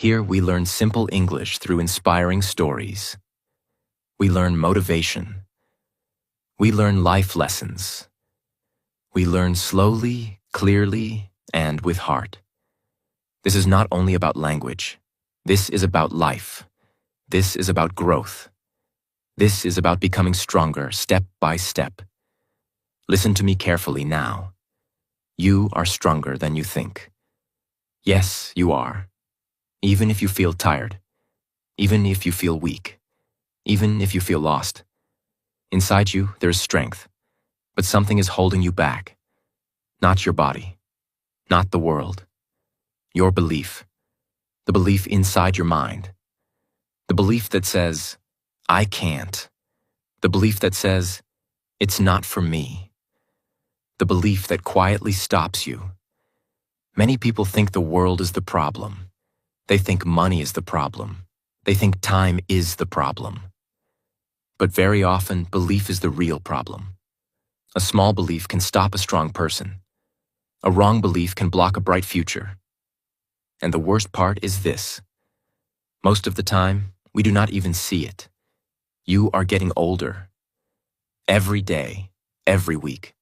Here we learn simple English through inspiring stories. We learn motivation. We learn life lessons. We learn slowly, clearly, and with heart. This is not only about language. This is about life. This is about growth. This is about becoming stronger step by step. Listen to me carefully now. You are stronger than you think. Yes, you are. Even if you feel tired. Even if you feel weak. Even if you feel lost. Inside you, there is strength. But something is holding you back. Not your body. Not the world. Your belief. The belief inside your mind. The belief that says, I can't. The belief that says, it's not for me. The belief that quietly stops you. Many people think the world is the problem. They think money is the problem. They think time is the problem. But very often, belief is the real problem. A small belief can stop a strong person. A wrong belief can block a bright future. And the worst part is this. Most of the time, we do not even see it. You are getting older. Every day, every week,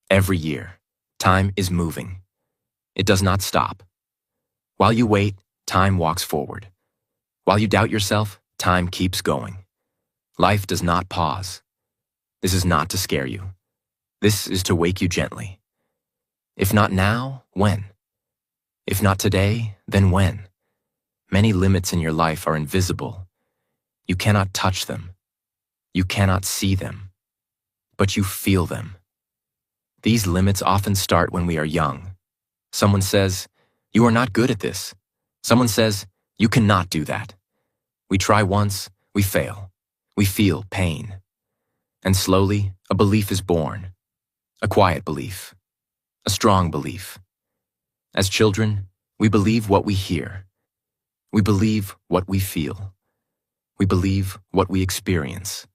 every year, time is moving. It does not stop. While you wait, time walks forward. While you doubt yourself, time keeps going. Life does not pause. This is not to scare you. This is to wake you gently. If not now, when? If not today, then when? Many limits in your life are invisible. You cannot touch them. You cannot see them. But you feel them. These limits often start when we are young. Someone says, you are not good at this. Someone says, you cannot do that. We try once, we fail. We feel pain. And slowly, a belief is born. A quiet belief. A strong belief. As children, we believe what we hear. We believe what we feel. We believe what we experience.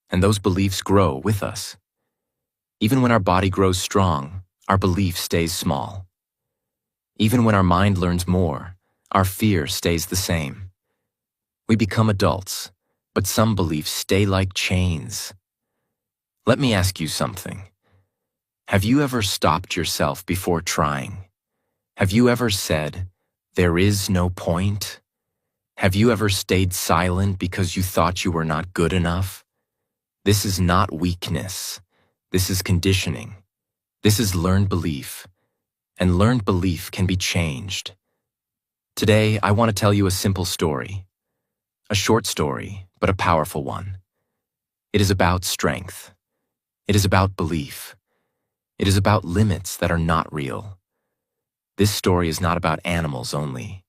And those beliefs grow with us. Even when our body grows strong, our belief stays small. Even when our mind learns more, our fear stays the same. We become adults, but some beliefs stay like chains. Let me ask you something. Have you ever stopped yourself before trying? Have you ever said, there is no point? Have you ever stayed silent because you thought you were not good enough? This is not weakness. This is conditioning. This is learned belief. And learned belief can be changed. Today, I want to tell you a simple story. A short story, but a powerful one. It is about strength. It is about belief. It is about limits that are not real. This story is not about animals only.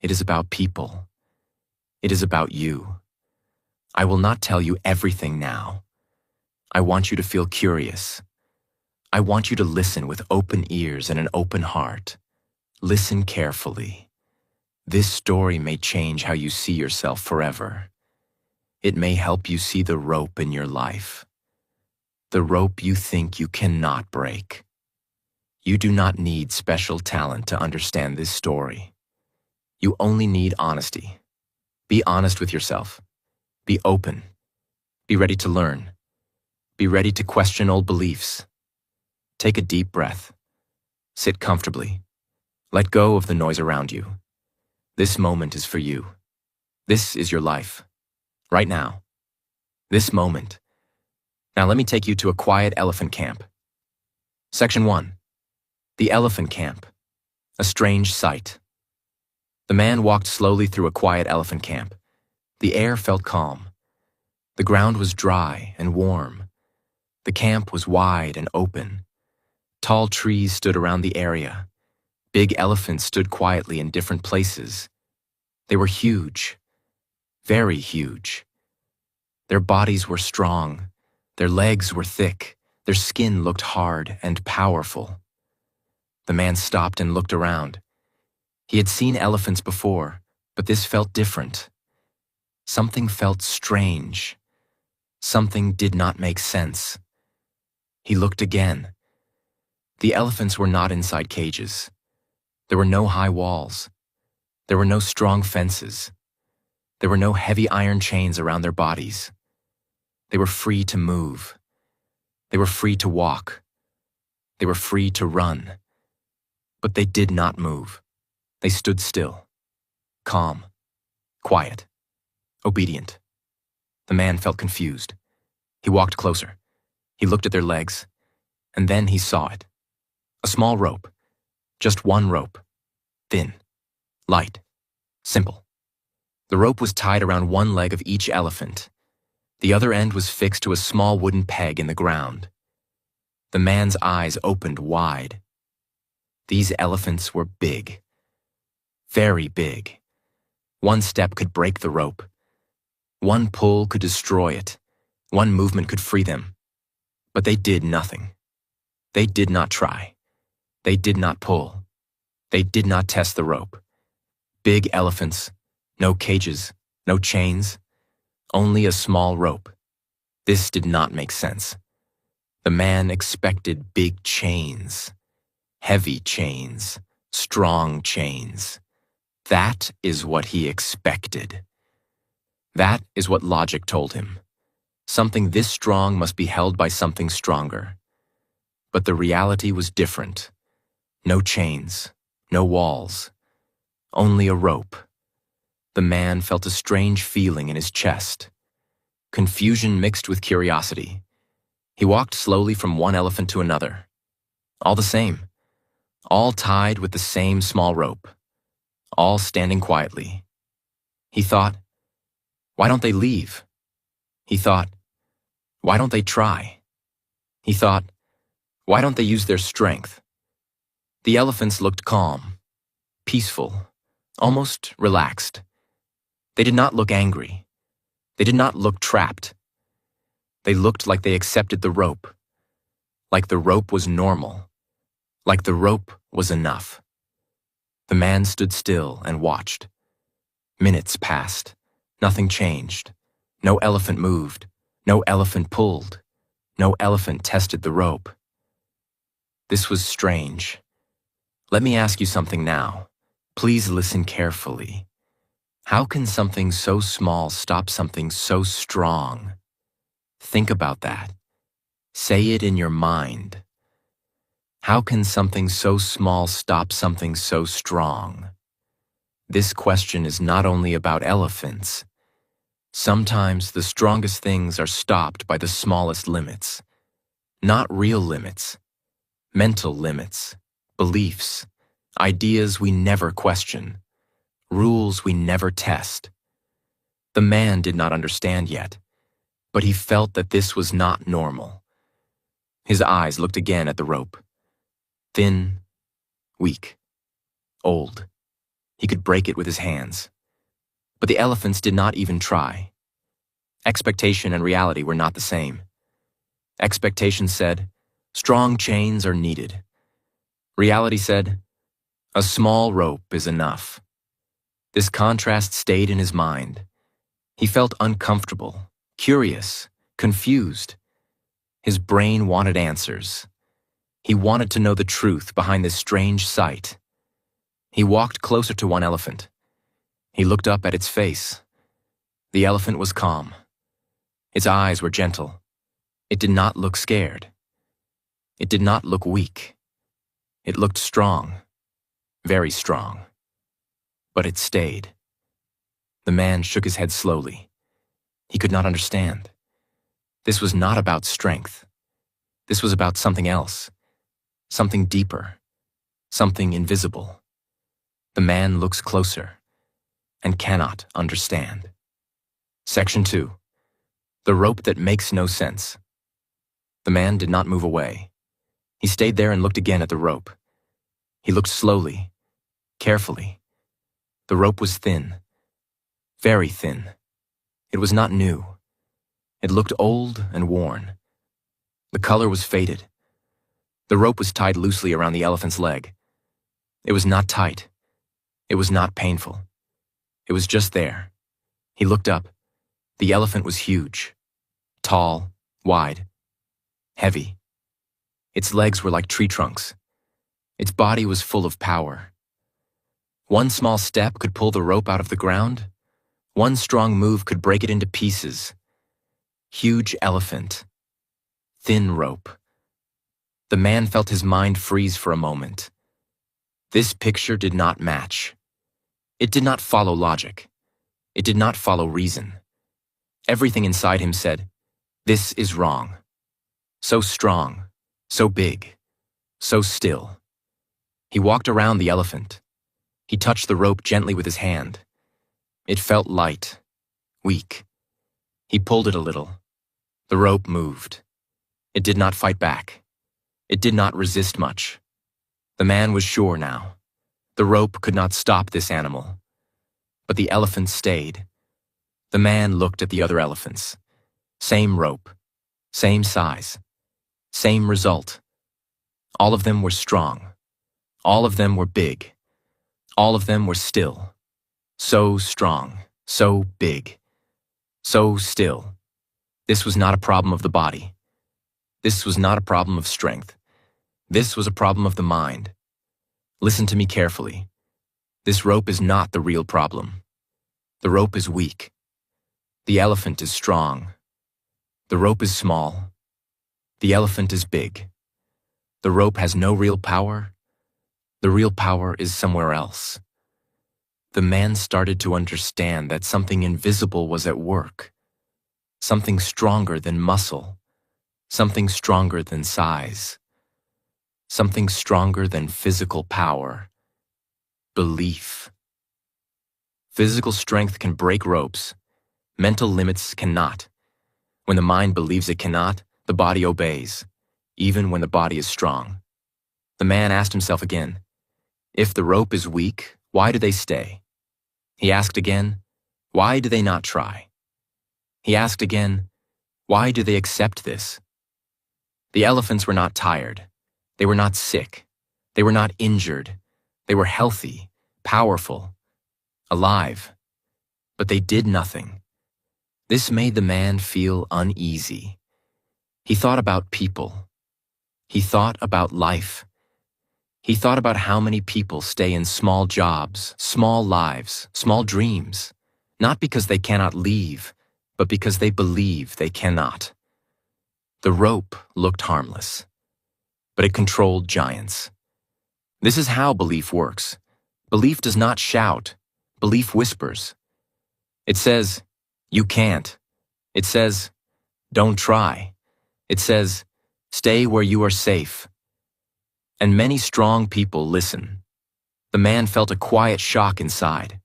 It is about people. It is about you. I will not tell you everything now. I want you to feel curious. I want you to listen with open ears and an open heart. Listen carefully. This story may change how you see yourself forever. It may help you see the rope in your life. The rope you think you cannot break. You do not need special talent to understand this story. You only need honesty. Be honest with yourself. Be open. Be ready to learn. Be ready to question old beliefs. Take a deep breath. Sit comfortably. Let go of the noise around you. This moment is for you. This is your life. Right now. This moment. Now let me take you to a quiet elephant camp. Section 1. The elephant camp. A strange sight. The man walked slowly through a quiet elephant camp. The air felt calm. The ground was dry and warm. The camp was wide and open. Tall trees stood around the area. Big elephants stood quietly in different places. They were huge. Very huge. Their bodies were strong. Their legs were thick. Their skin looked hard and powerful. The man stopped and looked around. He had seen elephants before, but this felt different. Something felt strange. Something did not make sense. He looked again. The elephants were not inside cages. There were no high walls. There were no strong fences. There were no heavy iron chains around their bodies. They were free to move. They were free to walk. They were free to run. But they did not move. They stood still, calm, quiet, obedient. The man felt confused. He walked closer. He looked at their legs, and then he saw it. A small rope. Just one rope. Thin, light, simple. The rope was tied around one leg of each elephant. The other end was fixed to a small wooden peg in the ground. The man's eyes opened wide. These elephants were big. Very big. One step could break the rope. One pull could destroy it. One movement could free them. But they did nothing. They did not try. They did not pull. They did not test the rope. Big elephants, no cages, no chains, only a small rope. This did not make sense. The man expected big chains, heavy chains, strong chains. That is what he expected. That is what logic told him. Something this strong must be held by something stronger. But the reality was different. No chains, no walls, only a rope. The man felt a strange feeling in his chest. Confusion mixed with curiosity. He walked slowly from one elephant to another. All the same. All tied with the same small rope. All standing quietly. He thought, why don't they leave? He thought, why don't they try? He thought, why don't they use their strength? The elephants looked calm, peaceful, almost relaxed. They did not look angry. They did not look trapped. They looked like they accepted the rope, like the rope was normal, like the rope was enough. The man stood still and watched. Minutes passed. Nothing changed. No elephant moved. No elephant pulled. No elephant tested the rope. This was strange. Let me ask you something now. Please listen carefully. How can something so small stop something so strong? Think about that. Say it in your mind. How can something so small stop something so strong? This question is not only about elephants. Sometimes the strongest things are stopped by the smallest limits. Not real limits. Mental limits. Beliefs. Ideas we never question. Rules we never test. The man did not understand yet, but he felt that this was not normal. His eyes looked again at the rope. Thin, weak, old. He could break it with his hands. But the elephants did not even try. Expectation and reality were not the same. Expectation said, strong chains are needed. Reality said, a small rope is enough. This contrast stayed in his mind. He felt uncomfortable, curious, confused. His brain wanted answers. He wanted to know the truth behind this strange sight. He walked closer to one elephant. He looked up at its face. The elephant was calm. Its eyes were gentle. It did not look scared. It did not look weak. It looked strong, very strong. But it stayed. The man shook his head slowly. He could not understand. This was not about strength. This was about something else, something deeper, something invisible. The man looks closer and cannot understand. Section 2. The rope that makes no sense. The man did not move away. He stayed there and looked again at the rope. He looked slowly, carefully. The rope was thin, very thin. It was not new. It looked old and worn. The color was faded. The rope was tied loosely around the elephant's leg. It was not tight. It was not painful. It was just there. He looked up. The elephant was huge, tall, wide, heavy. Its legs were like tree trunks. Its body was full of power. One small step could pull the rope out of the ground. One strong move could break it into pieces. Huge elephant. Thin rope. The man felt his mind freeze for a moment. This picture did not match. It did not follow logic. It did not follow reason. Everything inside him said, "This is wrong." So strong, so big, so still. He walked around the elephant. He touched the rope gently with his hand. It felt light, weak. He pulled it a little. The rope moved. It did not fight back. It did not resist much. The man was sure now. The rope could not stop this animal. But the elephant stayed. The man looked at the other elephants. Same rope, same size, same result. All of them were strong. All of them were big. All of them were still. So strong, so big, so still. This was not a problem of the body. This was not a problem of strength. This was a problem of the mind. Listen to me carefully. This rope is not the real problem. The rope is weak. The elephant is strong. The rope is small. The elephant is big. The rope has no real power. The real power is somewhere else. The man started to understand that something invisible was at work. Something stronger than muscle. Something stronger than size. Something stronger than physical power. Belief. Physical strength can break ropes. Mental limits cannot. When the mind believes it cannot, the body obeys, even when the body is strong. The man asked himself again, if the rope is weak, why do they stay? He asked again, why do they not try? He asked again, why do they accept this? The elephants were not tired. They were not sick. They were not injured. They were healthy, powerful, alive. But they did nothing. This made the man feel uneasy. He thought about people. He thought about life. He thought about how many people stay in small jobs, small lives, small dreams, not because they cannot leave, but because they believe they cannot. The rope looked harmless, but it controlled giants. This is how belief works. Belief does not shout. Belief whispers. It says, you can't. It says, don't try. It says, stay where you are safe. And many strong people listen. The man felt a quiet shock inside.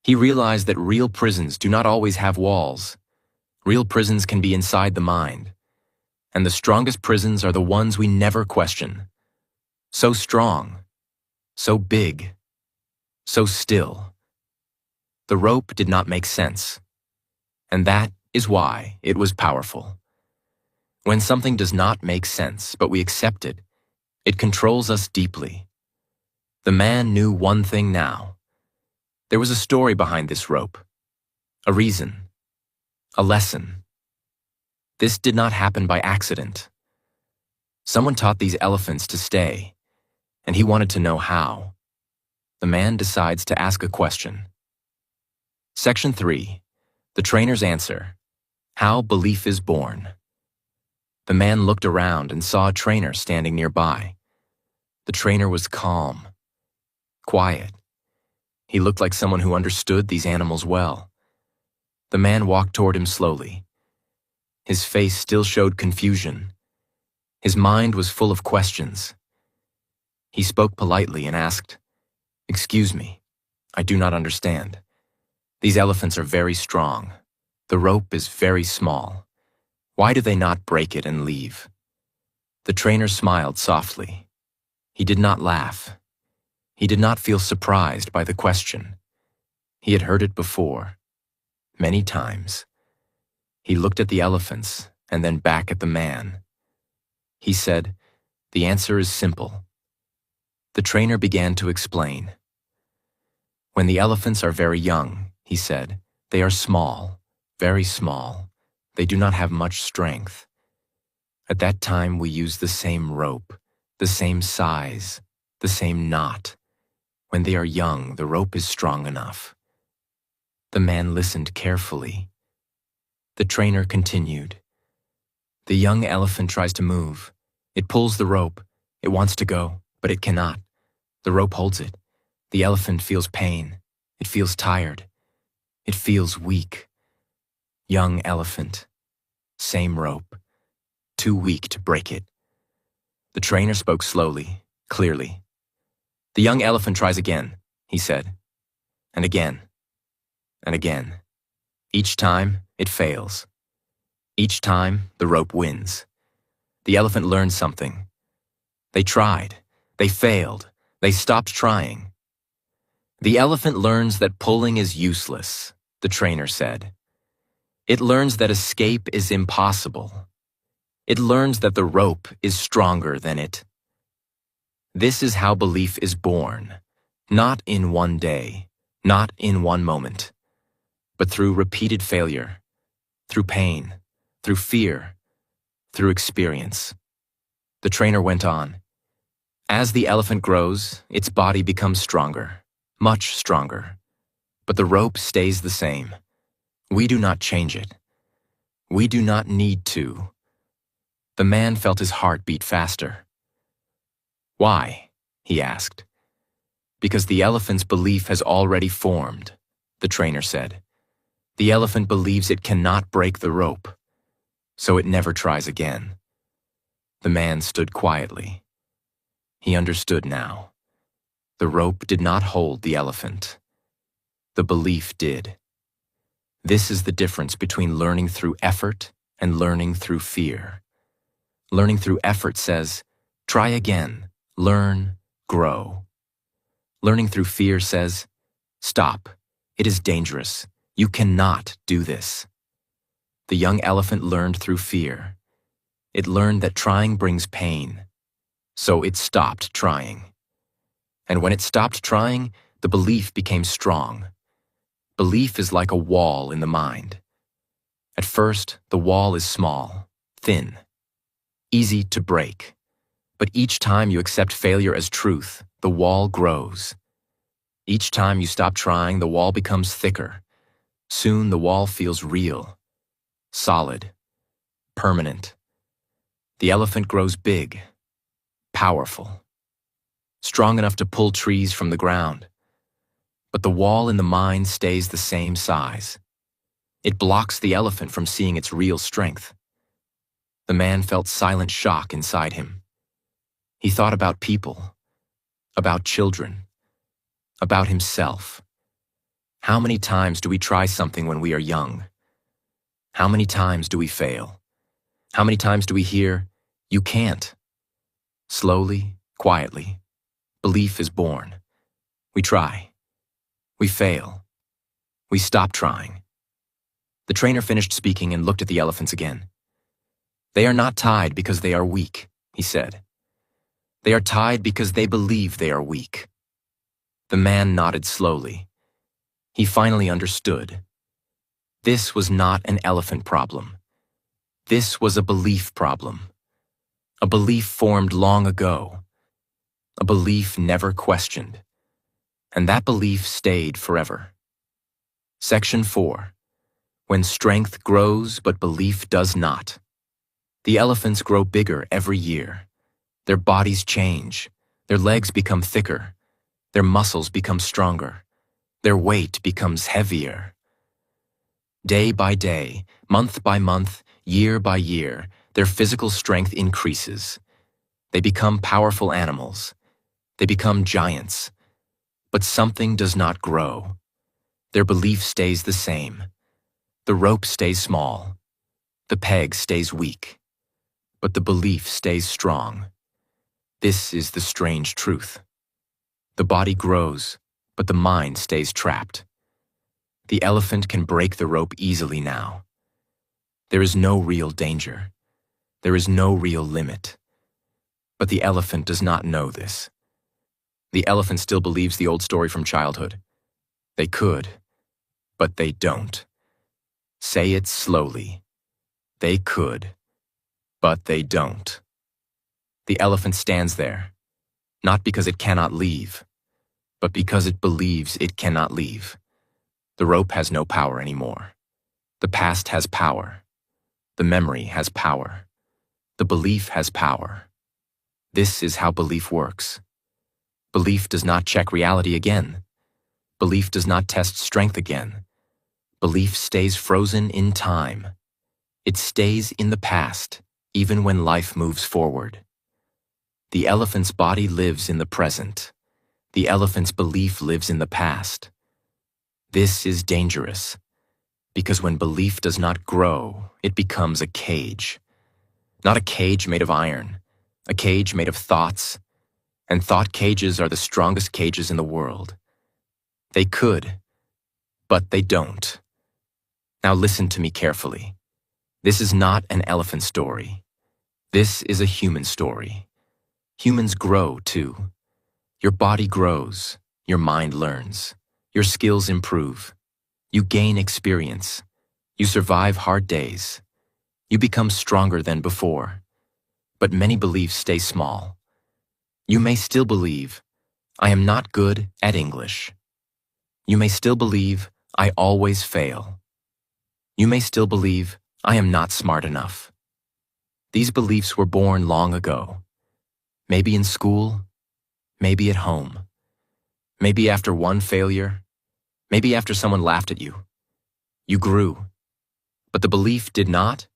He realized that real prisons do not always have walls. Real prisons can be inside the mind. And the strongest prisons are the ones we never question. So strong, so big, so still. The rope did not make sense. And that is why it was powerful. When something does not make sense, but we accept it, it controls us deeply. The man knew one thing now. There was a story behind this rope, a reason, a lesson. This did not happen by accident. Someone taught these elephants to stay, and he wanted to know how. The man decides to ask a question. Section 3. The trainer's answer. How belief is born. The man looked around and saw a trainer standing nearby. The trainer was calm, quiet. He looked like someone who understood these animals well. The man walked toward him slowly. His face still showed confusion. His mind was full of questions. He spoke politely and asked, "Excuse me, I do not understand. These elephants are very strong. The rope is very small. Why do they not break it and leave?" The trainer smiled softly. He did not laugh. He did not feel surprised by the question. He had heard it before, many times. He looked at the elephants and then back at the man. He said, "The answer is simple." The trainer began to explain. When the elephants are very young, he said, they are small, very small. They do not have much strength. At that time, we use the same rope, the same size, the same knot. When they are young, the rope is strong enough. The man listened carefully. The trainer continued. The young elephant tries to move. It pulls the rope. It wants to go, but it cannot. The rope holds it. The elephant feels pain. It feels tired. It feels weak. Young elephant. Same rope. Too weak to break it. The trainer spoke slowly, clearly. The young elephant tries again, he said. And again. And again. Each time, it fails. Each time, the rope wins. The elephant learned something. They tried. They failed. They stopped trying. The elephant learns that pulling is useless, the trainer said. It learns that escape is impossible. It learns that the rope is stronger than it. This is how belief is born, not in one day, not in one moment, but through repeated failure, through pain, through fear, through experience. The trainer went on. As the elephant grows, its body becomes stronger, much stronger. But the rope stays the same. We do not change it. We do not need to. The man felt his heart beat faster. Why? He asked. Because the elephant's belief has already formed, the trainer said. The elephant believes it cannot break the rope, so it never tries again. The man stood quietly. He understood now. The rope did not hold the elephant. The belief did. This is the difference between learning through effort and learning through fear. Learning through effort says, try again, learn, grow. Learning through fear says, stop, it is dangerous, you cannot do this. The young elephant learned through fear. It learned that trying brings pain, so it stopped trying. And when it stopped trying, the belief became strong. Belief is like a wall in the mind. At first, the wall is small, thin, easy to break. But each time you accept failure as truth, the wall grows. Each time you stop trying, the wall becomes thicker. Soon the wall feels real, solid, permanent. The elephant grows big, powerful, strong enough to pull trees from the ground. But the wall in the mind stays the same size. It blocks the elephant from seeing its real strength. The man felt silent shock inside him. He thought about people, about children, about himself. How many times do we try something when we are young? How many times do we fail? How many times do we hear, you can't? Slowly, quietly, belief is born. We try. We fail. We stop trying. The trainer finished speaking and looked at the elephants again. They are not tied because they are weak, he said. They are tied because they believe they are weak. The man nodded slowly. He finally understood. This was not an elephant problem. This was a belief problem. A belief formed long ago. A belief never questioned. And that belief stayed forever. Section 4. When strength grows but belief does not. The elephants grow bigger every year. Their bodies change. Their legs become thicker. Their muscles become stronger. Their weight becomes heavier. Day by day, month by month, year by year, their physical strength increases. They become powerful animals. They become giants. But something does not grow. Their belief stays the same. The rope stays small. The peg stays weak. But the belief stays strong. This is the strange truth. The body grows, but the mind stays trapped. The elephant can break the rope easily now. There is no real danger. There is no real limit. But the elephant does not know this. The elephant still believes the old story from childhood. They could, but they don't. Say it slowly. They could, but they don't. The elephant stands there, not because it cannot leave, but because it believes it cannot leave. The rope has no power anymore. The past has power. The memory has power. The belief has power. This is how belief works. Belief does not check reality again. Belief does not test strength again. Belief stays frozen in time. It stays in the past, even when life moves forward. The elephant's body lives in the present. The elephant's belief lives in the past. This is dangerous, because when belief does not grow, it becomes a cage. Not a cage made of iron, a cage made of thoughts, and thought cages are the strongest cages in the world. They could, but they don't. Now listen to me carefully. This is not an elephant story. This is a human story. Humans grow too. Your body grows, your mind learns, your skills improve. You gain experience. You survive hard days. You become stronger than before. But many beliefs stay small. You may still believe, I am not good at English. You may still believe, I always fail. You may still believe, I am not smart enough. These beliefs were born long ago. Maybe in school, maybe at home. Maybe after one failure, maybe after someone laughed at you. You grew, but the belief did not.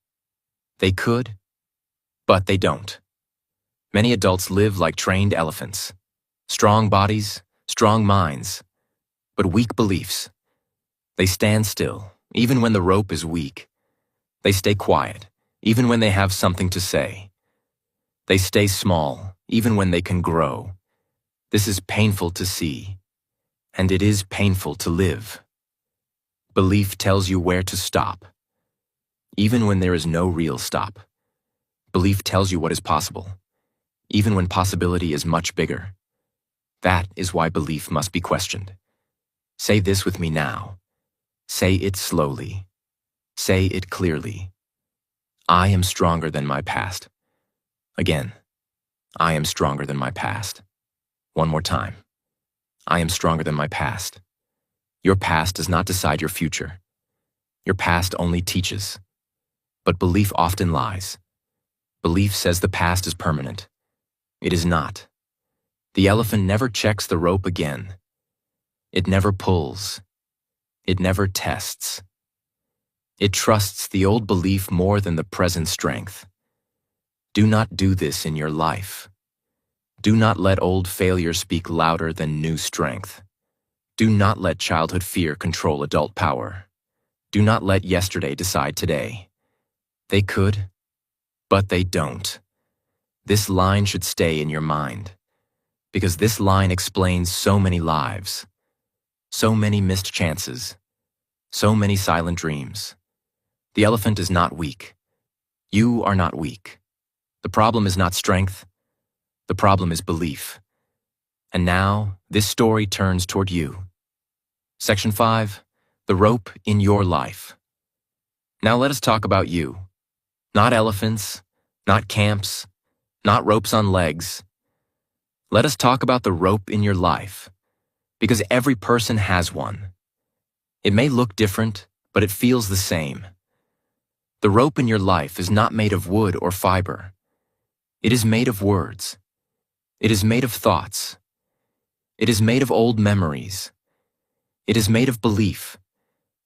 They could, but they don't. Many adults live like trained elephants. Strong bodies, strong minds, but weak beliefs. They stand still, even when the rope is weak. They stay quiet, even when they have something to say. They stay small, even when they can grow. This is painful to see, and it is painful to live. Belief tells you where to stop, even when there is no real stop. Belief tells you what is possible, even when possibility is much bigger. That is why belief must be questioned. Say this with me now. Say it slowly. Say it clearly. I am stronger than my past. Again, I am stronger than my past. One more time. I am stronger than my past. Your past does not decide your future. Your past only teaches. But belief often lies. Belief says the past is permanent. It is not. The elephant never checks the rope again. It never pulls. It never tests. It trusts the old belief more than the present strength. Do not do this in your life. Do not let old failure speak louder than new strength. Do not let childhood fear control adult power. Do not let yesterday decide today. They could, but they don't. This line should stay in your mind, because this line explains so many lives, so many missed chances, so many silent dreams. The elephant is not weak. You are not weak. The problem is not strength. The problem is belief. And now, this story turns toward you. Section 5, the rope in your life. Now let us talk about you. Not elephants, not camps, not ropes on legs. Let us talk about the rope in your life, because every person has one. It may look different, but it feels the same. The rope in your life is not made of wood or fiber. It is made of words. It is made of thoughts. It is made of old memories. It is made of belief.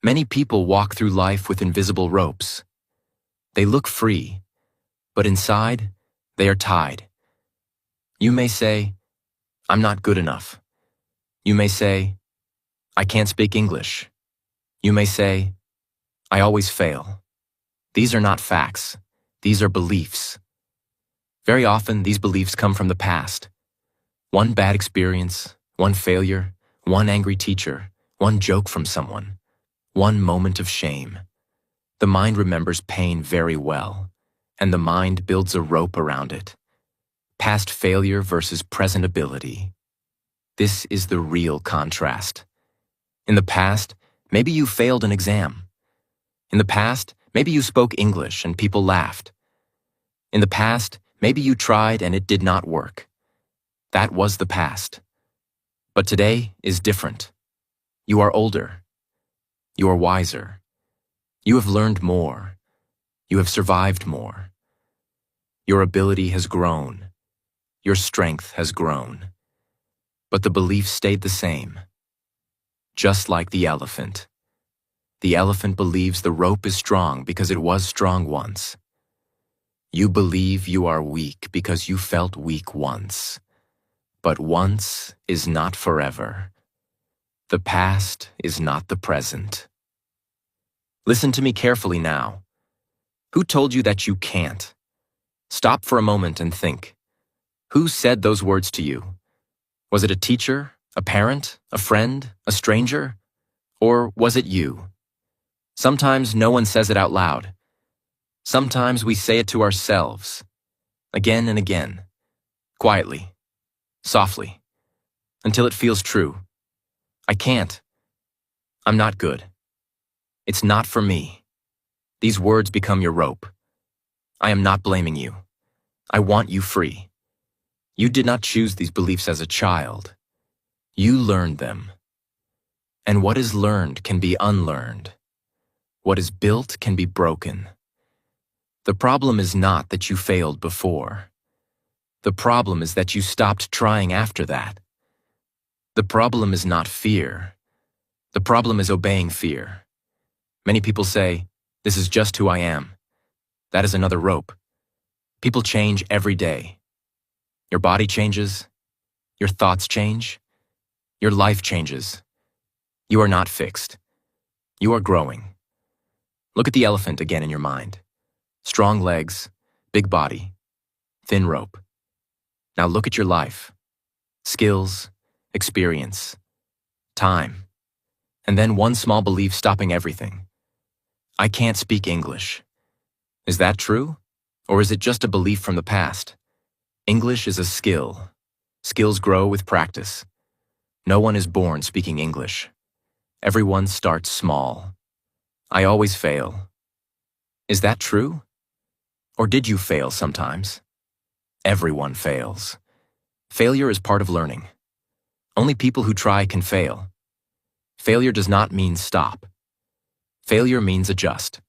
Many people walk through life with invisible ropes. They look free, but inside, they are tied. You may say, I'm not good enough. You may say, I can't speak English. You may say, I always fail. These are not facts. These are beliefs. Very often, these beliefs come from the past. One bad experience, one failure, one angry teacher, one joke from someone, one moment of shame. The mind remembers pain very well, and the mind builds a rope around it. Past failure versus present ability. This is the real contrast. In the past, maybe you failed an exam. In the past, maybe you spoke English and people laughed. In the past, maybe you tried and it did not work. That was the past. But today is different. You are older. You are wiser. You have learned more. You have survived more. Your ability has grown. Your strength has grown. But the belief stayed the same. Just like the elephant. The elephant believes the rope is strong because it was strong once. You believe you are weak because you felt weak once. But once is not forever. The past is not the present. Listen to me carefully now. Who told you that you can't? Stop for a moment and think. Who said those words to you? Was it a teacher, a parent, a friend, a stranger? Or was it you? Sometimes no one says it out loud. Sometimes we say it to ourselves, again and again, quietly, softly, until it feels true. I can't. I'm not good. It's not for me. These words become your rope. I am not blaming you. I want you free. You did not choose these beliefs as a child. You learned them. And what is learned can be unlearned. What is built can be broken. The problem is not that you failed before. The problem is that you stopped trying after that. The problem is not fear. The problem is obeying fear. Many people say, "This is just who I am." That is another rope. People change every day. Your body changes. Your thoughts change. Your life changes. You are not fixed. You are growing. Look at the elephant again in your mind. Strong legs, big body, thin rope. Now look at your life. Skills, experience, time, and then one small belief stopping everything. I can't speak English. Is that true? Or is it just a belief from the past? English is a skill. Skills grow with practice. No one is born speaking English. Everyone starts small. I always fail. Is that true? Or did you fail sometimes? Everyone fails. Failure is part of learning. Only people who try can fail. Failure does not mean stop. Failure means adjust.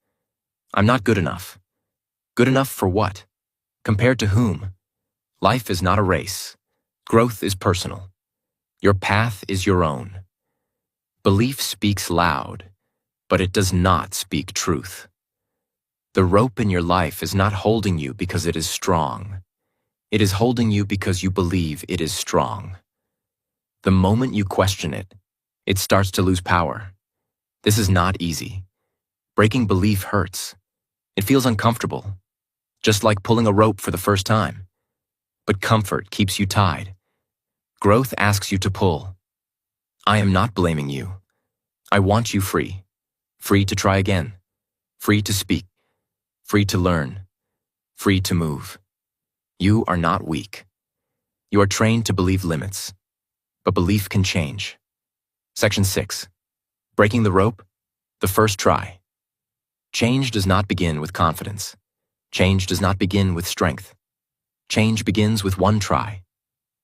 I'm not good enough. Good enough for what? Compared to whom? Life is not a race. Growth is personal. Your path is your own. Belief speaks loud, but it does not speak truth. The rope in your life is not holding you because it is strong. It is holding you because you believe it is strong. The moment you question it, it starts to lose power. This is not easy. Breaking belief hurts. It feels uncomfortable, just like pulling a rope for the first time. But comfort keeps you tied. Growth asks you to pull. I am not blaming you. I want you free. Free to try again. Free to speak. Free to learn. Free to move. You are not weak. You are trained to believe limits. But belief can change. Section 6. Breaking the rope, the first try. Change does not begin with confidence. Change does not begin with strength. Change begins with one try.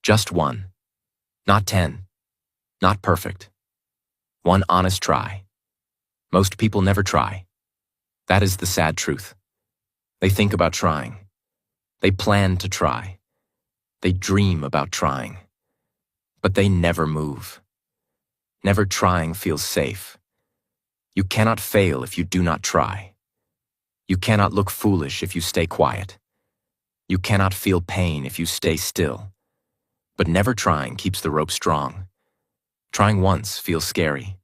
Just one. Not 10. Not perfect. One honest try. Most people never try. That is the sad truth. They think about trying. They plan to try. They dream about trying. But they never move. Never trying feels safe. You cannot fail if you do not try. You cannot look foolish if you stay quiet. You cannot feel pain if you stay still. But never trying keeps the rope strong. Trying once feels scary.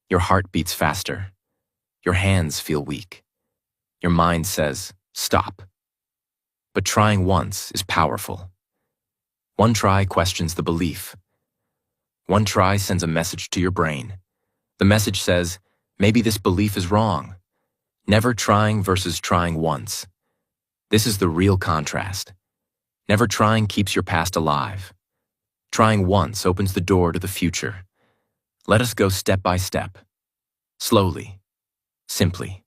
Your heart beats faster. Your hands feel weak. Your mind says, stop. But trying once is powerful. One try questions the belief. One try sends a message to your brain. The message says, maybe this belief is wrong. Never trying versus trying once. This is the real contrast. Never trying keeps your past alive. Trying once opens the door to the future. Let us go step by step. Slowly. Simply.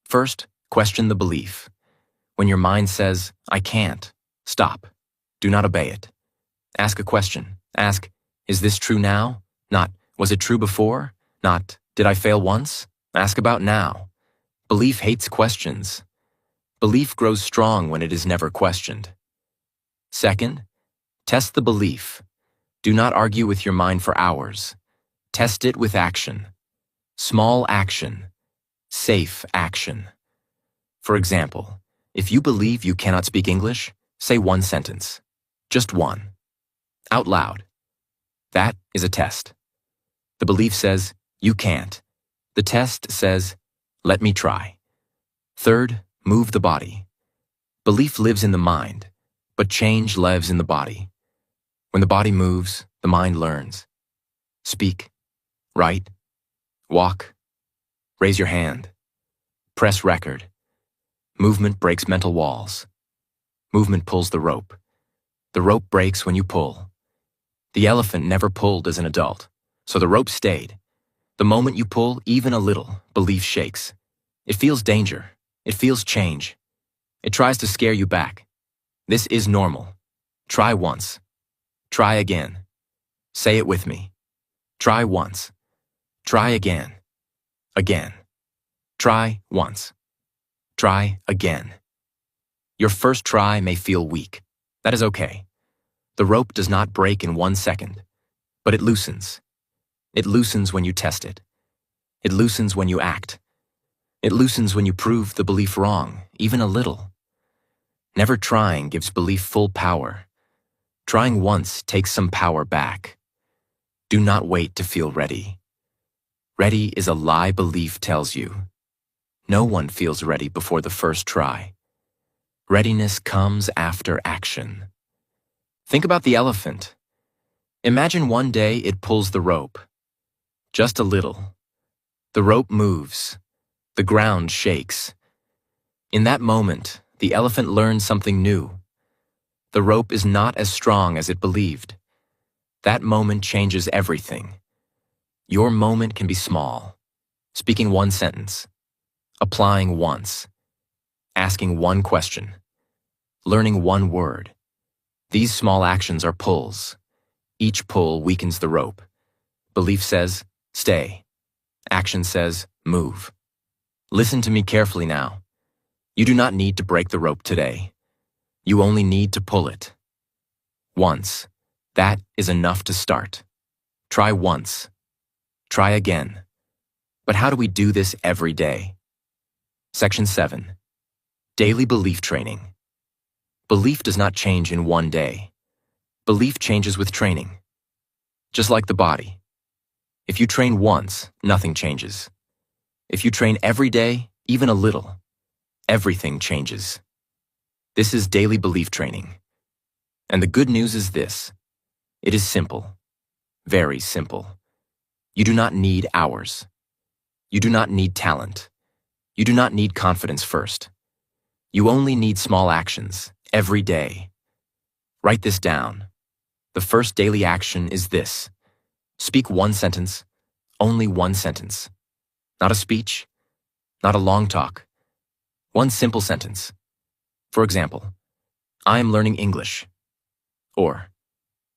First, question the belief. When your mind says, I can't, stop. Do not obey it. Ask a question. Ask, is this true now? Not, was it true before? Not, did I fail once? Ask about now. Belief hates questions. Belief grows strong when it is never questioned. Second, test the belief. Do not argue with your mind for hours. Test it with action. Small action. Safe action. For example, if you believe you cannot speak English, say one sentence. Just one. Out loud. That is a test. The belief says, you can't. The test says, let me try. Third, move the body. Belief lives in the mind, but change lives in the body. When the body moves, the mind learns. Speak, write, walk, raise your hand, press record. Movement breaks mental walls. Movement pulls the rope. The rope breaks when you pull. The elephant never pulled as an adult, so the rope stayed. The moment you pull even a little, belief shakes. It feels danger. It feels change. It tries to scare you back. This is normal. Try once. Try again. Say it with me. Try once. Try again. Again. Try once. Try again. Your first try may feel weak. That is okay. The rope does not break in 1 second, but it loosens. It loosens when you test it. It loosens when you act. It loosens when you prove the belief wrong, even a little. Never trying gives belief full power. Trying once takes some power back. Do not wait to feel ready. Ready is a lie belief tells you. No one feels ready before the first try. Readiness comes after action. Think about the elephant. Imagine one day it pulls the rope. Just a little. The rope moves. The ground shakes. In that moment, the elephant learns something new. The rope is not as strong as it believed. That moment changes everything. Your moment can be small. Speaking one sentence. Applying once. Asking one question. Learning one word. These small actions are pulls. Each pull weakens the rope. Belief says, stay. Action says, move. Listen to me carefully now. You do not need to break the rope today. You only need to pull it. Once. That is enough to start. Try once. Try again. But how do we do this every day? Section 7. Daily belief training. Belief does not change in one day. Belief changes with training. Just like the body. If you train once, nothing changes. If you train every day, even a little, everything changes. This is daily belief training. And the good news is this. It is simple. Very simple. You do not need hours. You do not need talent. You do not need confidence first. You only need small actions, every day. Write this down. The first daily action is this. Speak one sentence, only one sentence. Not a speech, not a long talk. One simple sentence. For example, I am learning English. Or,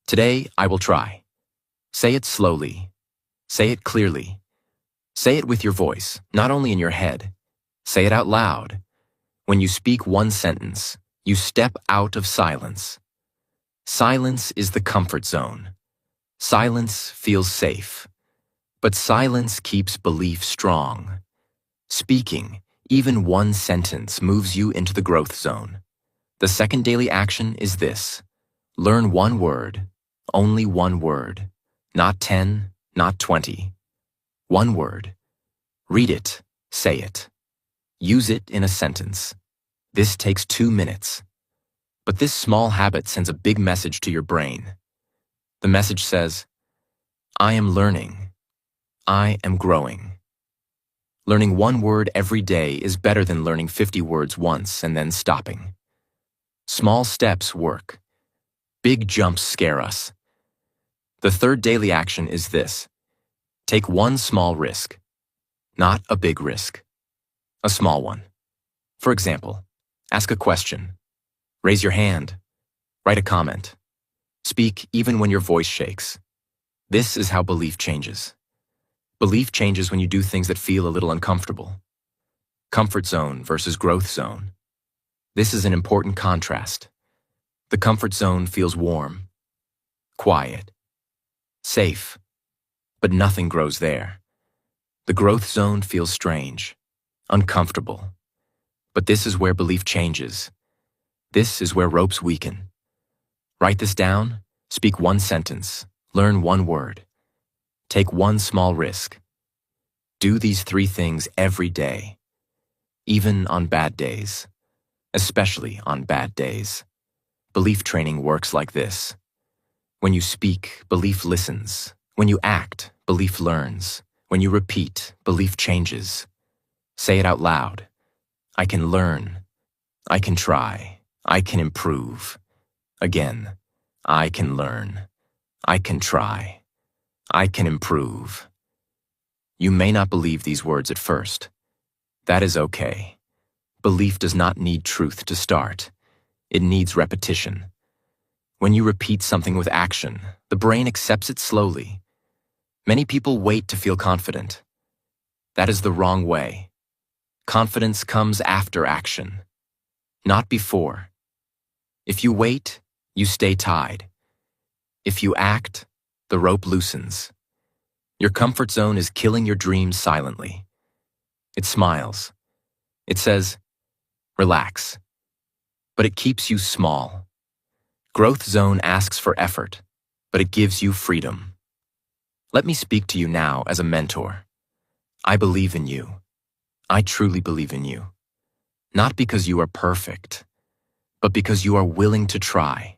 today I will try. Say it slowly. Say it clearly. Say it with your voice, not only in your head. Say it out loud. When you speak one sentence, you step out of silence. Silence is the comfort zone. Silence feels safe. But silence keeps belief strong. Speaking, even one sentence, moves you into the growth zone. The second daily action is this. Learn one word, only one word. Not 10, not 20. One word. Read it, say it. Use it in a sentence. This takes 2 minutes. But this small habit sends a big message to your brain. The message says, I am learning. I am growing. Learning one word every day is better than learning 50 words once and then stopping. Small steps work. Big jumps scare us. The third daily action is this. Take one small risk. Not a big risk. A small one. For example, ask a question. Raise your hand. Write a comment. Speak even when your voice shakes. This is how belief changes. Belief changes when you do things that feel a little uncomfortable. Comfort zone versus growth zone. This is an important contrast. The comfort zone feels warm, quiet, safe, but nothing grows there. The growth zone feels strange, uncomfortable. But this is where belief changes. This is where ropes weaken. Write this down, speak one sentence, learn one word. Take one small risk. Do these 3 things every day, even on bad days, especially on bad days. Belief training works like this. When you speak, belief listens. When you act, belief learns. When you repeat, belief changes. Say it out loud. I can learn. I can try. I can improve. Again, I can learn. I can try. I can improve. You may not believe these words at first. That is okay. Belief does not need truth to start. It needs repetition. When you repeat something with action, the brain accepts it slowly. Many people wait to feel confident. That is the wrong way. Confidence comes after action, not before. If you wait, you stay tied. If you act, the rope loosens. Your comfort zone is killing your dreams silently. It smiles. It says, relax. But it keeps you small. Growth zone asks for effort, but it gives you freedom. Let me speak to you now as a mentor. I believe in you. I truly believe in you. Not because you are perfect, but because you are willing to try.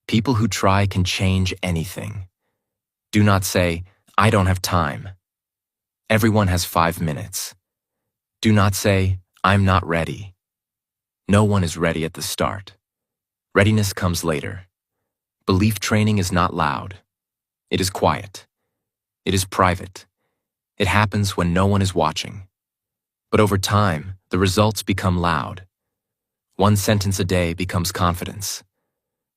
People who try can change anything. Do not say, I don't have time. Everyone has 5 minutes. Do not say, I'm not ready. No one is ready at the start. Readiness comes later. Belief training is not loud. It is quiet. It is private. It happens when no one is watching. But over time, the results become loud. 1 sentence a day becomes confidence.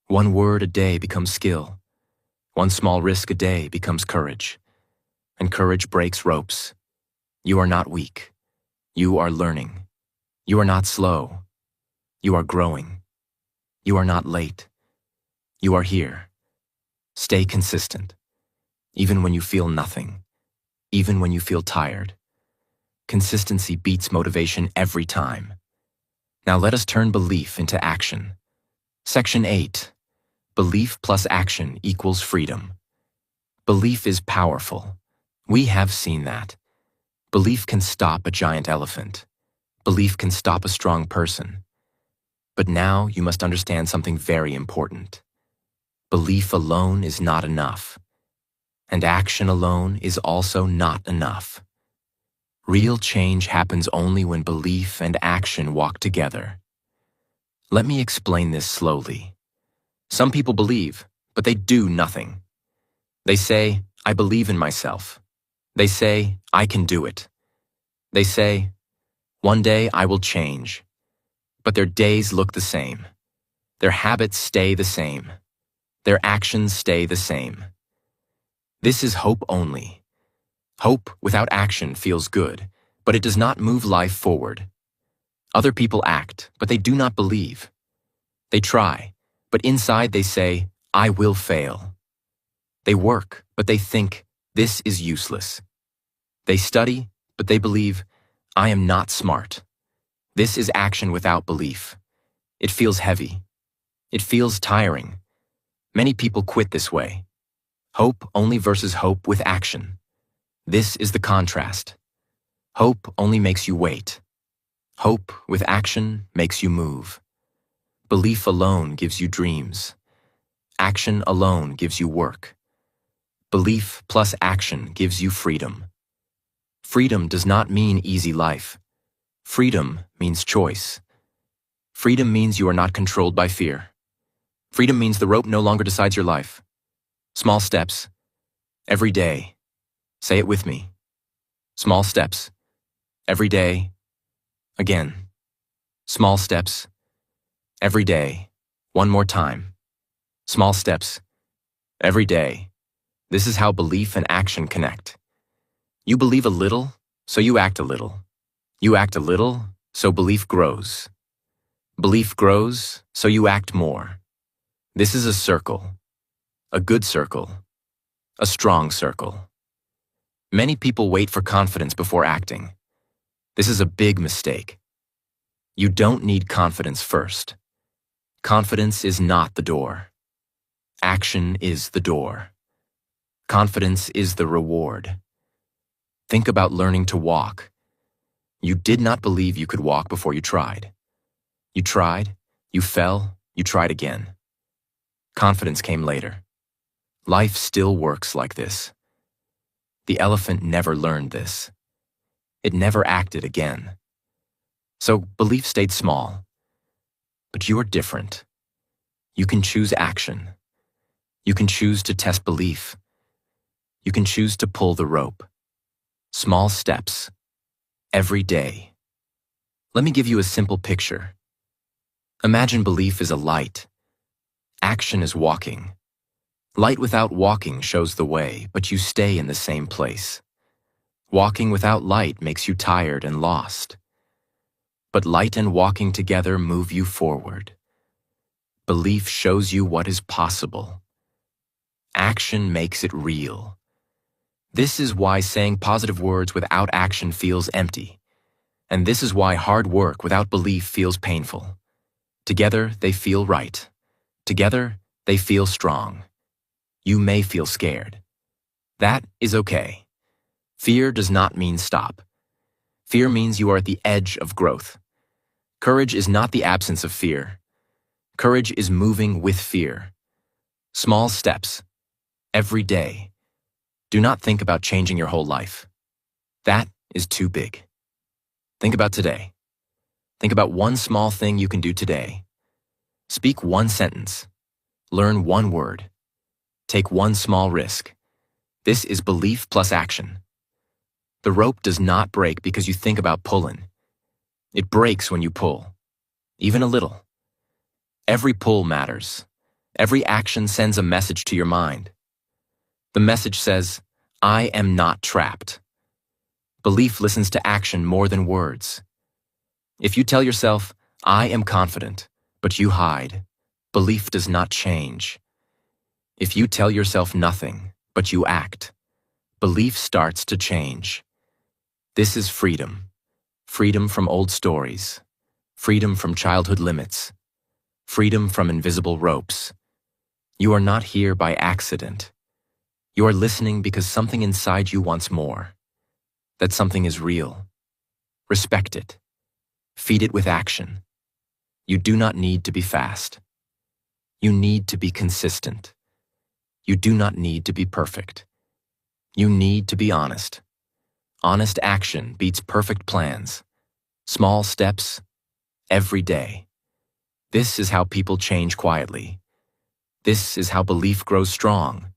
1 word a day becomes skill. 1 small risk a day becomes courage. And courage breaks ropes. You are not weak. You are learning. You are not slow. You are growing. You are not late. You are here. Stay consistent. Even when you feel nothing. Even when you feel tired. Consistency beats motivation every time. Now let us turn belief into action. Section 8. Belief plus action equals freedom. Belief is powerful. We have seen that. Belief can stop a giant elephant. Belief can stop a strong person. But now you must understand something very important. Belief alone is not enough. And action alone is also not enough. Real change happens only when belief and action walk together. Let me explain this slowly. Some people believe, but they do nothing. They say, I believe in myself. They say, I can do it. They say, one day I will change. But their days look the same. Their habits stay the same. Their actions stay the same. This is hope only. Hope without action feels good, but it does not move life forward. Other people act, but they do not believe. They try, but inside they say, I will fail. They work, but they think, this is useless. They study, but they believe, I am not smart. This is action without belief. It feels heavy. It feels tiring. Many people quit this way. Hope only versus hope with action. This is the contrast. Hope only makes you wait. Hope with action makes you move. Belief alone gives you dreams. Action alone gives you work. Belief plus action gives you freedom. Freedom does not mean easy life. Freedom means choice. Freedom means you are not controlled by fear. Freedom means the rope no longer decides your life. Small steps. Every day. Say it with me. Small steps. Every day. Again. Small steps. Every day. One more time. Small steps. Every day. This is how belief and action connect. You believe a little, so you act a little. You act a little, so belief grows. Belief grows, so you act more. This is a circle. A good circle. A strong circle. Many people wait for confidence before acting. This is a big mistake. You don't need confidence first. Confidence is not the door. Action is the door. Confidence is the reward. Think about learning to walk. You did not believe you could walk before you tried. You tried, you fell, you tried again. Confidence came later. Life still works like this. The elephant never learned this. It never acted again. So belief stayed small. But you are different. You can choose action. You can choose to test belief. You can choose to pull the rope. Small steps. Every day. Let me give you a simple picture. Imagine belief is a light. Action is walking. Light without walking shows the way, but you stay in the same place. Walking without light makes you tired and lost. But light and walking together move you forward. Belief shows you what is possible. Action makes it real. This is why saying positive words without action feels empty. And this is why hard work without belief feels painful. Together, they feel right. Together, they feel strong. You may feel scared. That is okay. Fear does not mean stop. Fear means you are at the edge of growth. Courage is not the absence of fear. Courage is moving with fear. Small steps. Every day. Do not think about changing your whole life. That is too big. Think about today. Think about one small thing you can do today. Speak one sentence. Learn one word. Take one small risk. This is belief plus action. The rope does not break because you think about pulling. It breaks when you pull, even a little. Every pull matters. Every action sends a message to your mind. The message says, I am not trapped. Belief listens to action more than words. If you tell yourself, I am confident, but you hide, belief does not change. If you tell yourself nothing, but you act, belief starts to change. This is freedom. Freedom from old stories. Freedom from childhood limits. Freedom from invisible ropes. You are not here by accident. You are listening because something inside you wants more. That something is real. Respect it. Feed it with action. You do not need to be fast. You need to be consistent. You do not need to be perfect. You need to be honest. Honest action beats perfect plans. Small steps, every day. This is how people change quietly. This is how belief grows strong.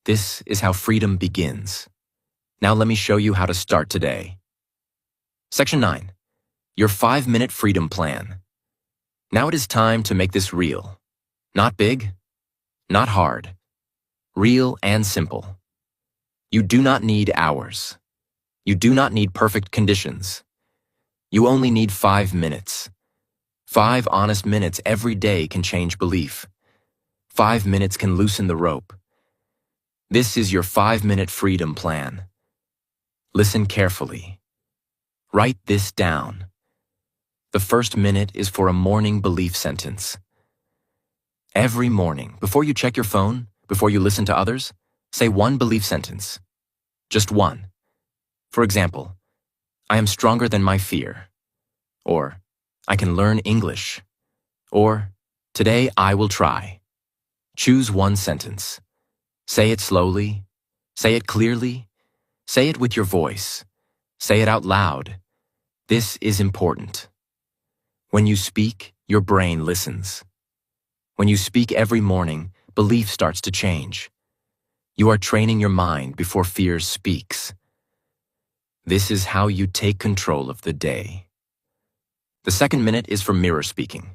This is how freedom begins. Now let me show you how to start today. Section 9. Your 5-minute freedom plan. Now it is time to make this real. Not big, not hard. Real and simple. You do not need hours. You do not need perfect conditions. You only need 5 minutes. 5 honest minutes every day can change belief. 5 minutes can loosen the rope. This is your 5-minute freedom plan. Listen carefully. Write this down. The first minute is for a morning belief sentence. Every morning, before you check your phone, before you listen to others, say one belief sentence. Just one. For example, I am stronger than my fear. Or, I can learn English. Or, today I will try. Choose one sentence. Say it slowly. Say it clearly. Say it with your voice. Say it out loud. This is important. When you speak, your brain listens. When you speak every morning, belief starts to change. You are training your mind before fear speaks. This is how you take control of the day. The second minute is for mirror speaking.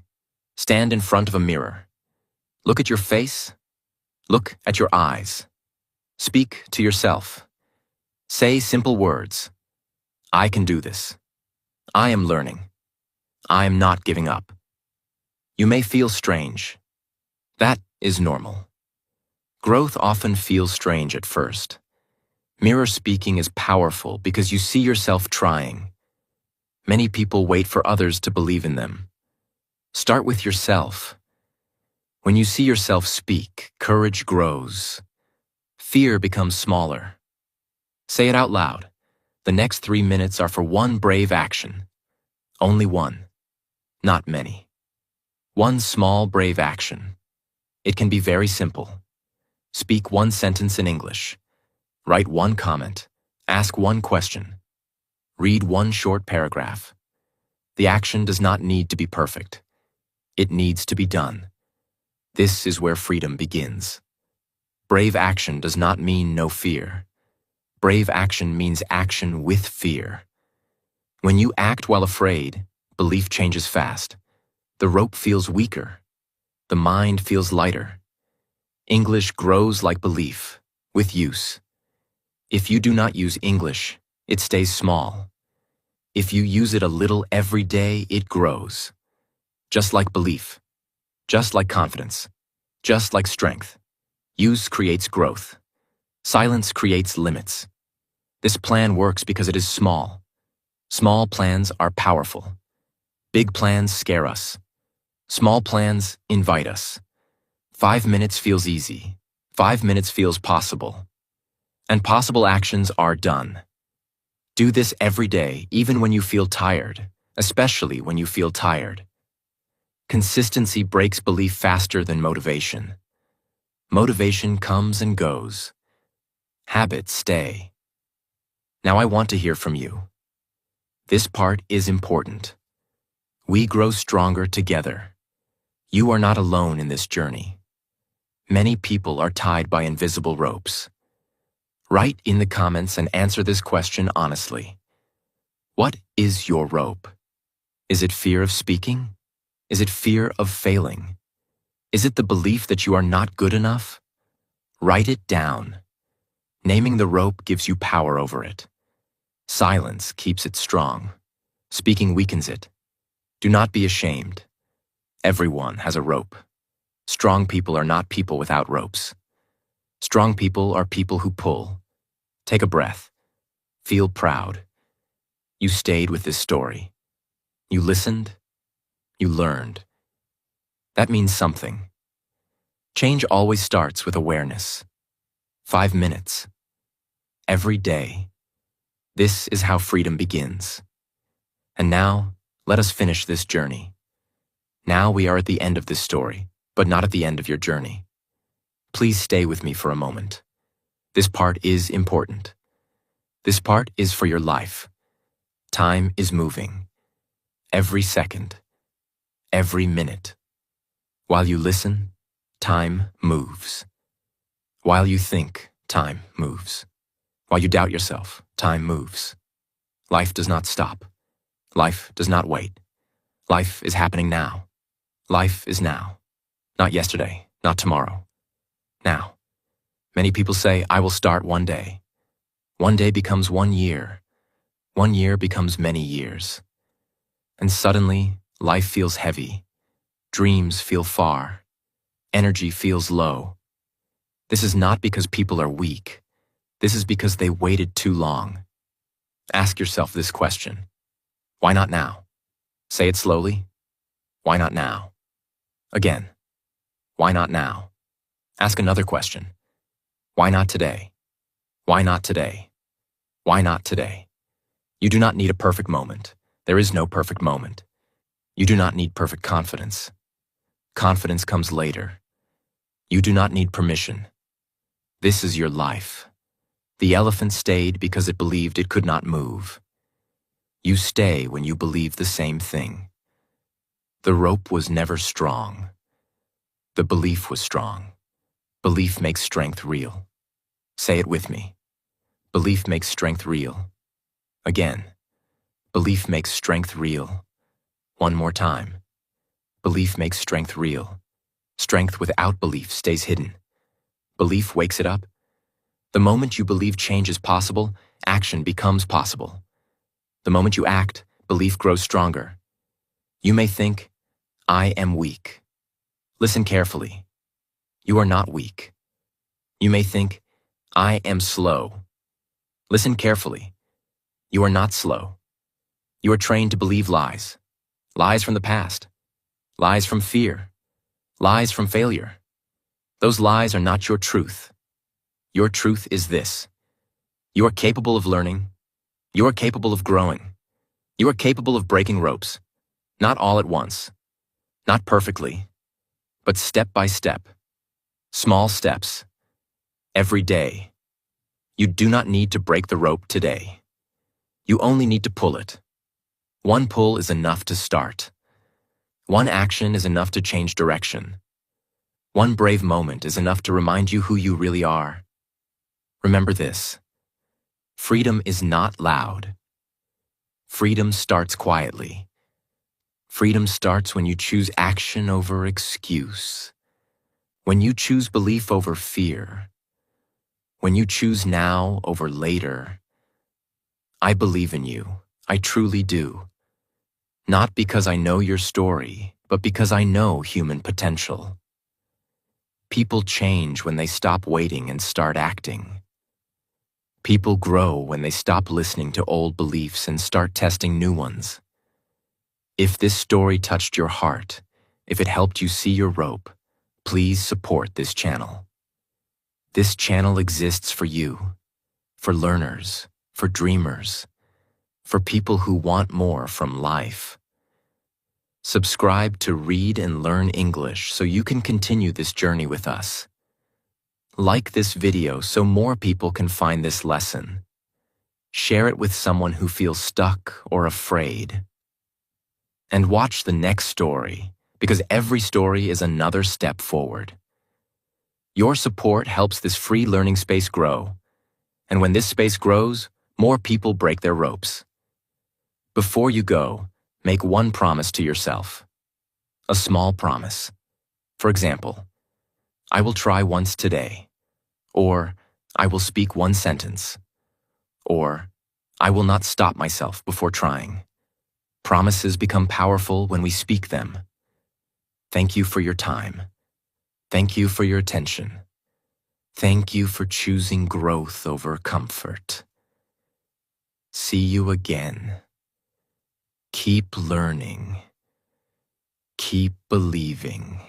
Stand in front of a mirror. Look at your face. Look at your eyes. Speak to yourself. Say simple words. I can do this. I am learning. I am not giving up. You may feel strange. That is normal. Growth often feels strange at first. Mirror speaking is powerful because you see yourself trying. Many people wait for others to believe in them. Start with yourself. When you see yourself speak, courage grows. Fear becomes smaller. Say it out loud. The next 3 minutes are for one brave action. Only one. Not many. One small brave action. It can be very simple. Speak one sentence in English. Write one comment. Ask one question. Read one short paragraph. The action does not need to be perfect. It needs to be done. This is where freedom begins. Brave action does not mean no fear. Brave action means action with fear. When you act while afraid, belief changes fast. The rope feels weaker. The mind feels lighter. English grows like belief, with use. If you do not use English, it stays small. If you use it a little every day, it grows. Just like belief. Just like confidence. Just like strength. Use creates growth. Silence creates limits. This plan works because it is small. Small plans are powerful. Big plans scare us. Small plans invite us. 5 minutes feels easy. 5 minutes feels possible. And possible actions are done. Do this every day, even when you feel tired, especially when you feel tired. Consistency breaks belief faster than motivation. Motivation comes and goes. Habits stay. Now I want to hear from you. This part is important. We grow stronger together. You are not alone in this journey. Many people are tied by invisible ropes. Write in the comments and answer this question honestly. What is your rope? Is it fear of speaking? Is it fear of failing? Is it the belief that you are not good enough? Write it down. Naming the rope gives you power over it. Silence keeps it strong. Speaking weakens it. Do not be ashamed. Everyone has a rope. Strong people are not people without ropes. Strong people are people who pull. Take a breath. Feel proud. You stayed with this story. You listened. You learned. That means something. Change always starts with awareness. 5 minutes. Every day. This is how freedom begins. And now, let us finish this journey. Now we are at the end of this story, but not at the end of your journey. Please stay with me for a moment. This part is important. This part is for your life. Time is moving. Every second. Every minute. While you listen, time moves. While you think, time moves. While you doubt yourself, time moves. Life does not stop. Life does not wait. Life is happening now. Life is now. Not yesterday, not tomorrow. Now. Many people say, I will start one day. One day becomes 1 year. 1 year becomes many years. And suddenly, life feels heavy. Dreams feel far. Energy feels low. This is not because people are weak. This is because they waited too long. Ask yourself this question. Why not now? Say it slowly. Why not now? Again. Why not now? Ask another question. Why not today? Why not today? Why not today? You do not need a perfect moment. There is no perfect moment. You do not need perfect confidence. Confidence comes later. You do not need permission. This is your life. The elephant stayed because it believed it could not move. You stay when you believe the same thing. The rope was never strong. The belief was strong. Belief makes strength real. Say it with me. Belief makes strength real. Again. Belief makes strength real. One more time. Belief makes strength real. Strength without belief stays hidden. Belief wakes it up. The moment you believe change is possible, action becomes possible. The moment you act, belief grows stronger. You may think, I am weak. Listen carefully. You are not weak. You may think, I am slow. Listen carefully. You are not slow. You are trained to believe lies. Lies from the past. Lies from fear. Lies from failure. Those lies are not your truth. Your truth is this. You are capable of learning. You are capable of growing. You are capable of breaking ropes. Not all at once. Not perfectly. But step by step. Small steps. Every day. You do not need to break the rope today. You only need to pull it. One pull is enough to start. One action is enough to change direction. One brave moment is enough to remind you who you really are. Remember this. Freedom is not loud. Freedom starts quietly. Freedom starts when you choose action over excuse. When you choose belief over fear. When you choose now over later. I believe in you. I truly do. Not because I know your story, but because I know human potential. People change when they stop waiting and start acting. People grow when they stop listening to old beliefs and start testing new ones. If this story touched your heart, if it helped you see your rope, please support this channel. This channel exists for you, for learners, for dreamers, for people who want more from life. Subscribe to Read and Learn English so you can continue this journey with us. Like this video so more people can find this lesson. Share it with someone who feels stuck or afraid. And watch the next story, because every story is another step forward. Your support helps this free learning space grow. And when this space grows, more people break their ropes. Before you go, make one promise to yourself. A small promise. For example, I will try once today. Or, I will speak one sentence. Or, I will not stop myself before trying. Promises become powerful when we speak them. Thank you for your time. Thank you for your attention. Thank you for choosing growth over comfort. See you again. Keep learning. Keep believing.